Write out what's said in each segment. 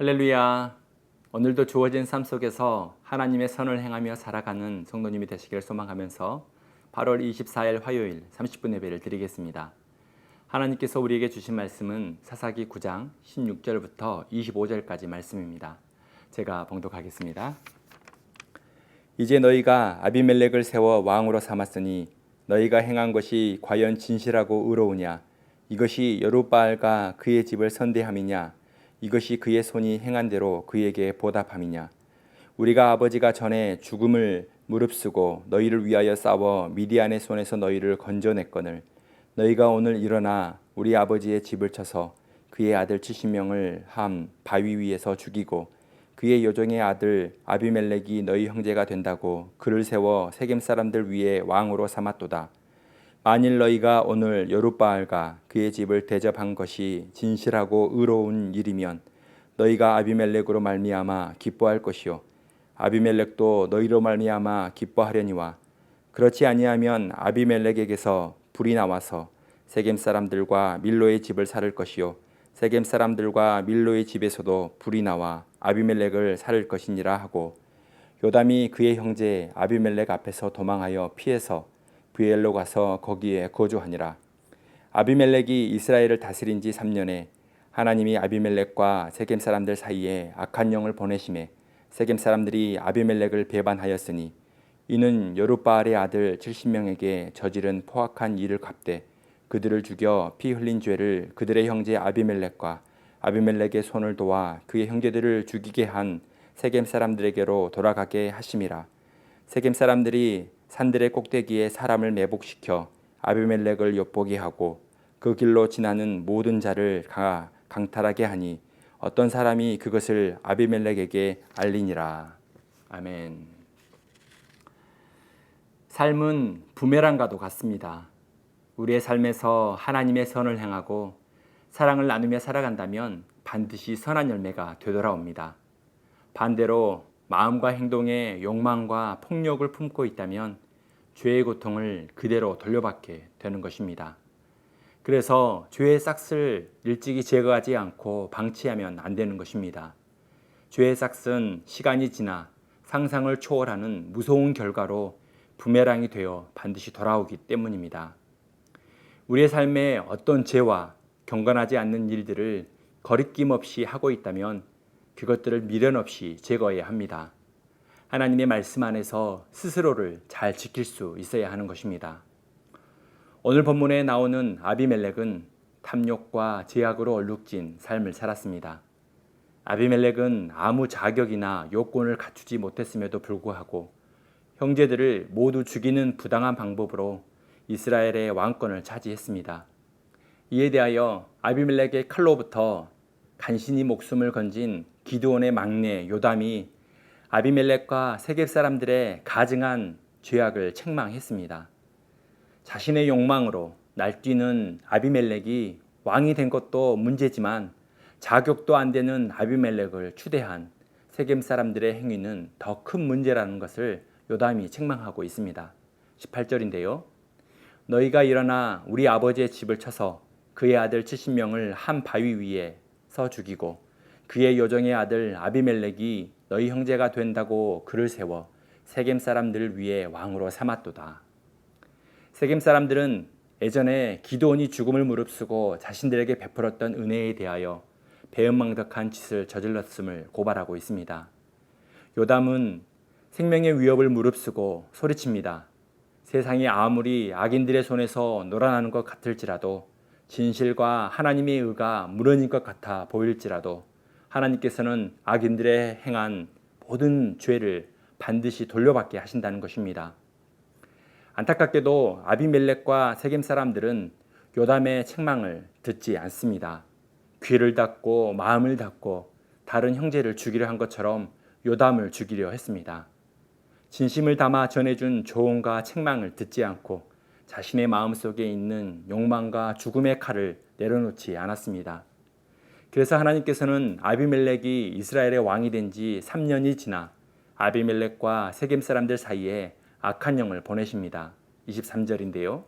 할렐루야. 오늘도 주어진 삶 속에서 하나님의 선을 행하며 살아가는 성도님이 되시기를 소망하면서 8월 24일 화요일 30분 예배를 드리겠습니다. 하나님께서 우리에게 주신 말씀은 사사기 9장 16절부터 25절까지 말씀입니다. 제가 봉독하겠습니다. 이제 너희가 아비멜렉을 세워 왕으로 삼았으니 너희가 행한 것이 과연 진실하고 의로우냐? 이것이 여룻바알과 그의 집을 선대함이냐? 이것이 그의 손이 행한 대로 그에게 보답함이냐? 우리가 아버지가 전에 죽음을 무릅쓰고 너희를 위하여 싸워 미디안의 손에서 너희를 건져냈거늘 너희가 오늘 일어나 우리 아버지의 집을 쳐서 그의 아들 70명을 함 바위 위에서 죽이고 그의 요정의 아들 아비멜렉이 너희 형제가 된다고 그를 세워 세겜 사람들 위에 왕으로 삼았도다. 만일 너희가 오늘 여룻바알과 그의 집을 대접한 것이 진실하고 의로운 일이면 너희가 아비멜렉으로 말미암아 기뻐할 것이요 아비멜렉도 너희로 말미암아 기뻐하려니와 그렇지 아니하면 아비멜렉에게서 불이 나와서 세겜 사람들과 밀로의 집을 살을 것이요 세겜 사람들과 밀로의 집에서도 불이 나와 아비멜렉을 살을 것이니라 하고 요담이 그의 형제 아비멜렉 앞에서 도망하여 피해서 브엘로 가서 거기에 거주하니라. 아비멜렉이 이스라엘을 다스린 지 3년에 하나님이 아비멜렉과 세겜 사람들 사이에 악한 영을 보내심에 세겜 사람들이 아비멜렉을 배반하였으니 이는 여룻바알의 아들 70명에게 저지른 포악한 일을 갚되 그들을 죽여 피 흘린 죄를 그들의 형제 아비멜렉과 아비멜렉의 손을 도와 그의 형제들을 죽이게 한 세겜 사람들에게로 돌아가게 하심이라. 세겜 사람들이 산들의 꼭대기에 사람을 매복시켜 아비멜렉을 엿보게 하고 그 길로 지나는 모든 자를 강탈하게 하니 어떤 사람이 그것을 아비멜렉에게 알리니라. 아멘. 삶은 부메랑과도 같습니다. 우리의 삶에서 하나님의 선을 행하고 사랑을 나누며 살아간다면 반드시 선한 열매가 되돌아옵니다. 반대로 마음과 행동에 욕망과 폭력을 품고 있다면 죄의 고통을 그대로 돌려받게 되는 것입니다. 그래서 죄의 싹을 일찍이 제거하지 않고 방치하면 안 되는 것입니다. 죄의 싹은 시간이 지나 상상을 초월하는 무서운 결과로 부메랑이 되어 반드시 돌아오기 때문입니다. 우리의 삶에 어떤 죄와 경건하지 않는 일들을 거리낌 없이 하고 있다면 그것들을 미련 없이 제거해야 합니다. 하나님의 말씀 안에서 스스로를 잘 지킬 수 있어야 하는 것입니다. 오늘 본문에 나오는 아비멜렉은 탐욕과 제약으로 얼룩진 삶을 살았습니다. 아비멜렉은 아무 자격이나 요건을 갖추지 못했음에도 불구하고 형제들을 모두 죽이는 부당한 방법으로 이스라엘의 왕권을 차지했습니다. 이에 대하여 아비멜렉의 칼로부터 간신히 목숨을 건진 기드온의 막내 요담이 아비멜렉과 세겜 사람들의 가증한 죄악을 책망했습니다. 자신의 욕망으로 날뛰는 아비멜렉이 왕이 된 것도 문제지만 자격도 안 되는 아비멜렉을 추대한 세겜 사람들의 행위는 더 큰 문제라는 것을 요담이 책망하고 있습니다. 18절인데요. 너희가 일어나 우리 아버지의 집을 쳐서 그의 아들 70명을 한 바위 위에서 죽이고 그의 요정의 아들 아비멜렉이 너희 형제가 된다고 그를 세워 세겜 사람들을 위해 왕으로 삼았도다. 세겜 사람들은 예전에 기드온이 죽음을 무릅쓰고 자신들에게 베풀었던 은혜에 대하여 배은망덕한 짓을 저질렀음을 고발하고 있습니다. 요담은 생명의 위협을 무릅쓰고 소리칩니다. 세상이 아무리 악인들의 손에서 놀아나는 것 같을지라도 진실과 하나님의 의가 무너진 것 같아 보일지라도 하나님께서는 악인들의 행한 모든 죄를 반드시 돌려받게 하신다는 것입니다. 안타깝게도 아비멜렉과 세겜 사람들은 요담의 책망을 듣지 않습니다. 귀를 닫고 마음을 닫고 다른 형제를 죽이려 한 것처럼 요담을 죽이려 했습니다. 진심을 담아 전해준 조언과 책망을 듣지 않고 자신의 마음속에 있는 욕망과 죽음의 칼을 내려놓지 않았습니다. 그래서 하나님께서는 아비멜렉이 이스라엘의 왕이 된 지 3년이 지나 아비멜렉과 세겜 사람들 사이에 악한 영을 보내십니다. 23절인데요.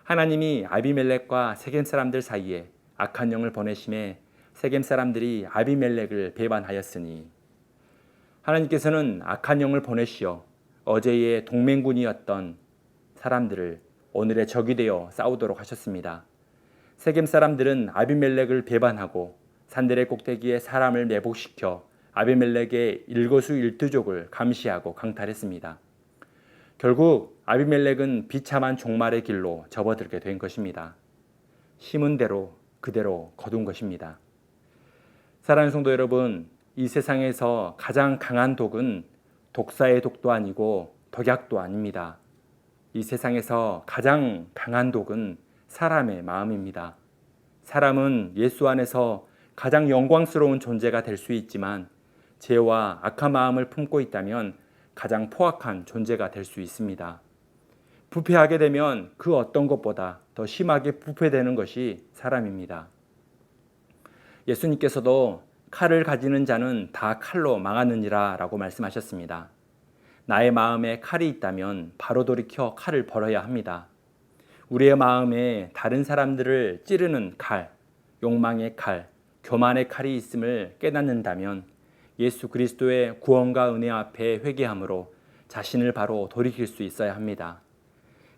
하나님이 아비멜렉과 세겜 사람들 사이에 악한 영을 보내심에 세겜 사람들이 아비멜렉을 배반하였으니 하나님께서는 악한 영을 보내시어 어제의 동맹군이었던 사람들을 오늘의 적이 되어 싸우도록 하셨습니다. 세겜 사람들은 아비멜렉을 배반하고 산들의 꼭대기에 사람을 매복시켜 아비멜렉의 일거수일투족을 감시하고 강탈했습니다. 결국 아비멜렉은 비참한 종말의 길로 접어들게 된 것입니다. 심은 대로 그대로 거둔 것입니다. 사랑하는 성도 여러분, 이 세상에서 가장 강한 독은 독사의 독도 아니고 독약도 아닙니다. 이 세상에서 가장 강한 독은 사람의 마음입니다. 사람은 예수 안에서 가장 영광스러운 존재가 될 수 있지만 죄와 악한 마음을 품고 있다면 가장 포악한 존재가 될 수 있습니다. 부패하게 되면 그 어떤 것보다 더 심하게 부패되는 것이 사람입니다. 예수님께서도 칼을 가지는 자는 다 칼로 망하느니라 라고 말씀하셨습니다. 나의 마음에 칼이 있다면 바로 돌이켜 칼을 벌어야 합니다. 우리의 마음에 다른 사람들을 찌르는 칼, 욕망의 칼, 교만의 칼이 있음을 깨닫는다면 예수 그리스도의 구원과 은혜 앞에 회개함으로 자신을 바로 돌이킬 수 있어야 합니다.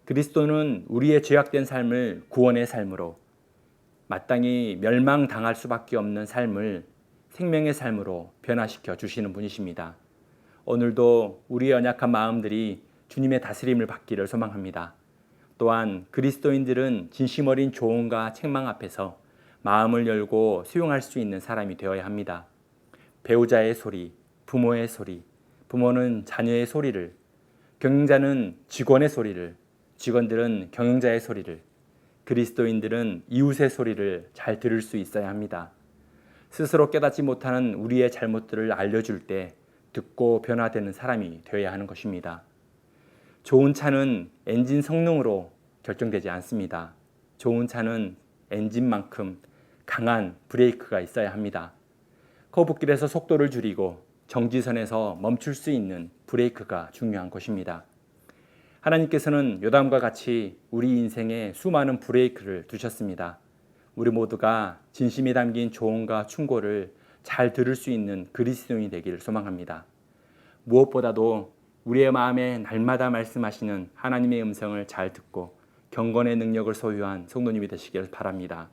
그리스도는 우리의 죄악된 삶을 구원의 삶으로, 마땅히 멸망당할 수밖에 없는 삶을 생명의 삶으로 변화시켜 주시는 분이십니다. 오늘도 우리의 연약한 마음들이 주님의 다스림을 받기를 소망합니다. 또한 그리스도인들은 진심 어린 조언과 책망 앞에서 마음을 열고 수용할 수 있는 사람이 되어야 합니다. 배우자의 소리, 부모의 소리, 부모는 자녀의 소리를, 경영자는 직원의 소리를, 직원들은 경영자의 소리를, 그리스도인들은 이웃의 소리를 잘 들을 수 있어야 합니다. 스스로 깨닫지 못하는 우리의 잘못들을 알려줄 때 듣고 변화되는 사람이 되어야 하는 것입니다. 좋은 차는 엔진 성능으로 결정되지 않습니다. 좋은 차는 엔진만큼 강한 브레이크가 있어야 합니다. 커브길에서 속도를 줄이고 정지선에서 멈출 수 있는 브레이크가 중요한 것입니다. 하나님께서는 요담과 같이 우리 인생에 수많은 브레이크를 두셨습니다. 우리 모두가 진심이 담긴 조언과 충고를 잘 들을 수 있는 그리스도인이 되기를 소망합니다. 무엇보다도 우리의 마음에 날마다 말씀하시는 하나님의 음성을 잘 듣고 경건의 능력을 소유한 성도님이 되시길 바랍니다.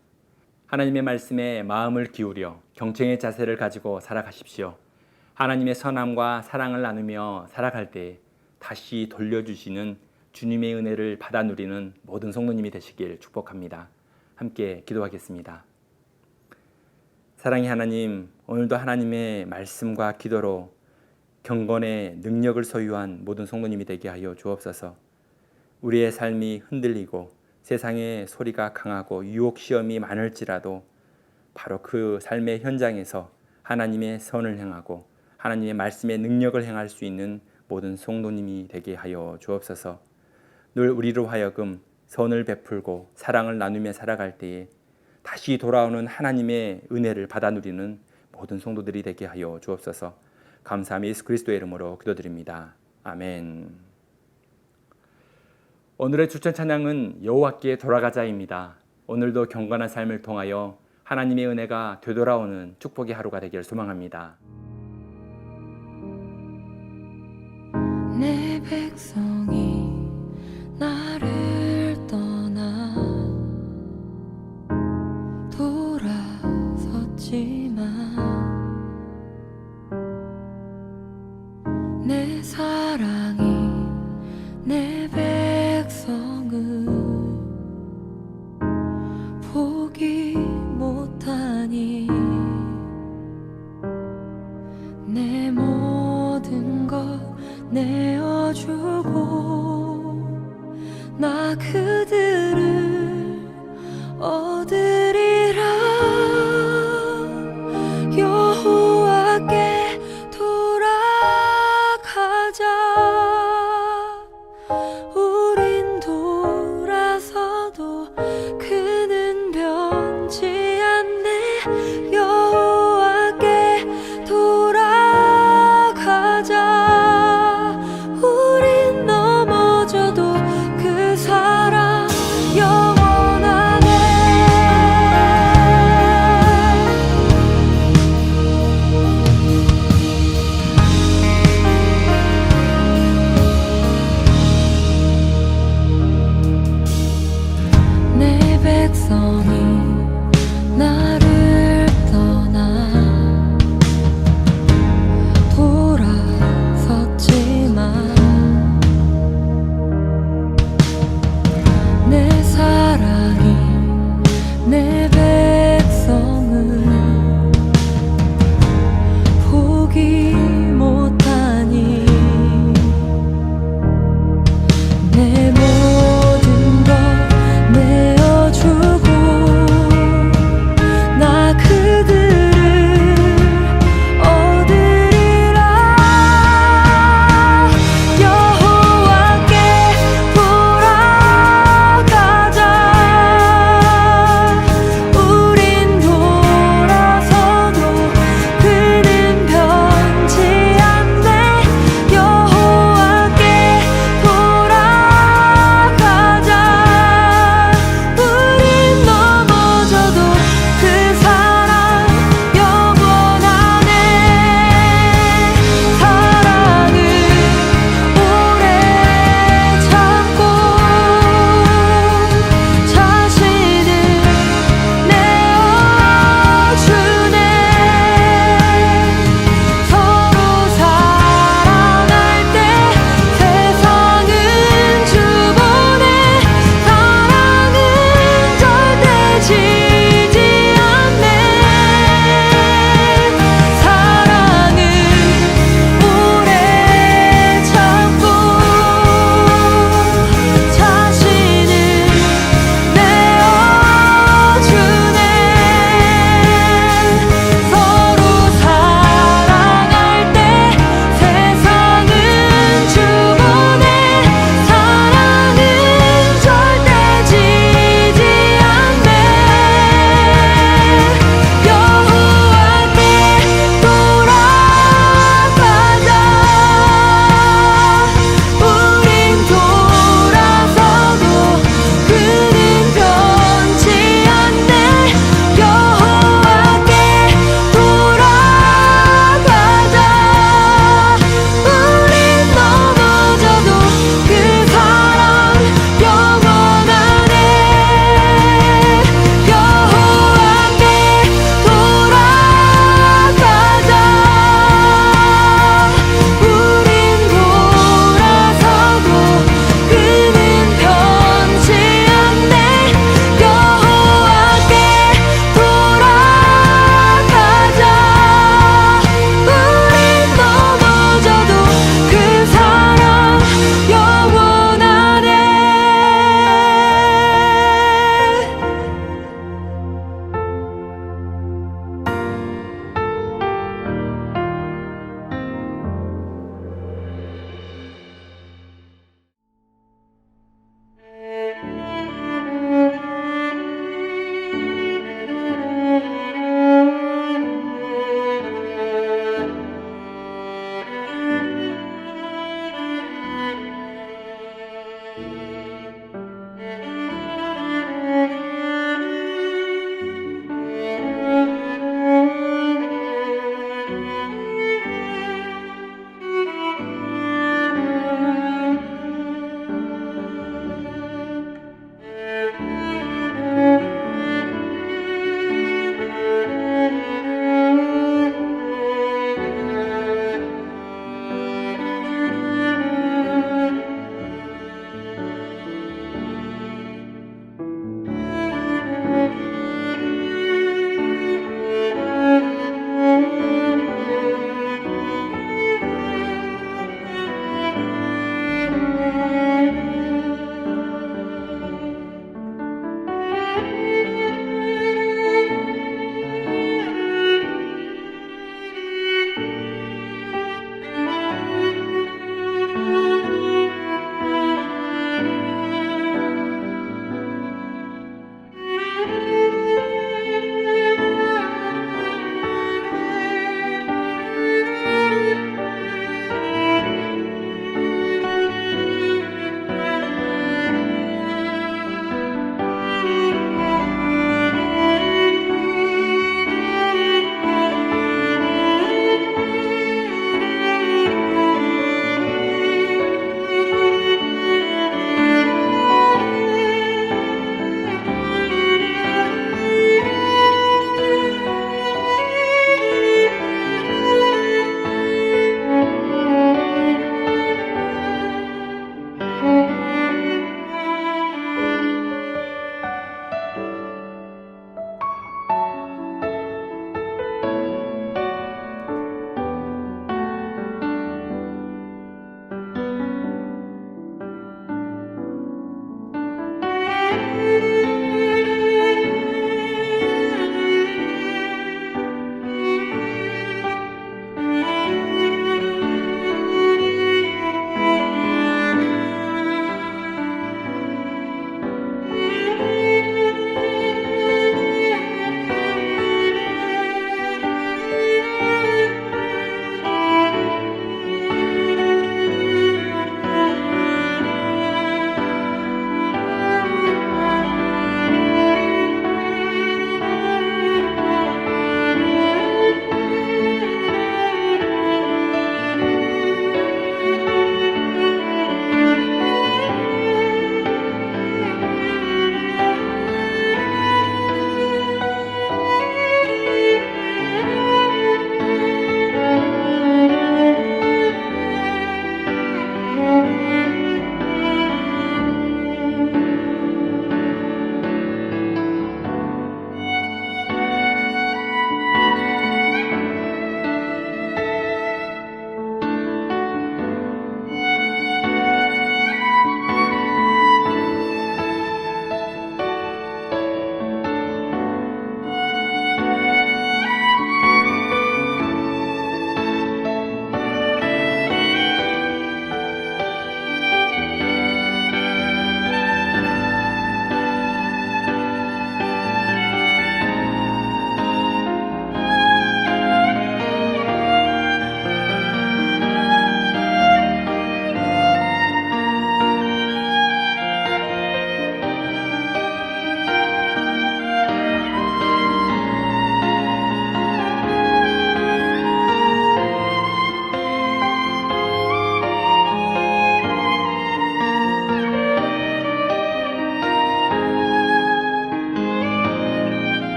하나님의 말씀에 마음을 기울여 경청의 자세를 가지고 살아가십시오. 하나님의 선함과 사랑을 나누며 살아갈 때 다시 돌려주시는 주님의 은혜를 받아 누리는 모든 성도님이 되시길 축복합니다. 함께 기도하겠습니다. 사랑의 하나님, 오늘도 하나님의 말씀과 기도로 경건의 능력을 소유한 모든 성도님이 되게 하여 주옵소서. 우리의 삶이 흔들리고 세상의 소리가 강하고 유혹 시험이 많을지라도 바로 그 삶의 현장에서 하나님의 선을 행하고 하나님의 말씀의 능력을 행할 수 있는 모든 성도님이 되게 하여 주옵소서. 늘 우리로 하여금 선을 베풀고 사랑을 나누며 살아갈 때에 다시 돌아오는 하나님의 은혜를 받아 누리는 모든 성도들이 되게 하여 주옵소서. 감사하며 예수 그리스도의 이름으로 기도드립니다. 아멘. 오늘의 추천 찬양은 여호와께 돌아가자입니다. 오늘도 경건한 삶을 통하여 하나님의 은혜가 되돌아오는 축복의 하루가 되기를 소망합니다. 내 백성이 나를 떠나 돌아섰지만 내 사랑이 내 백성을 포기 못하니 내 모든 것 내어주고 나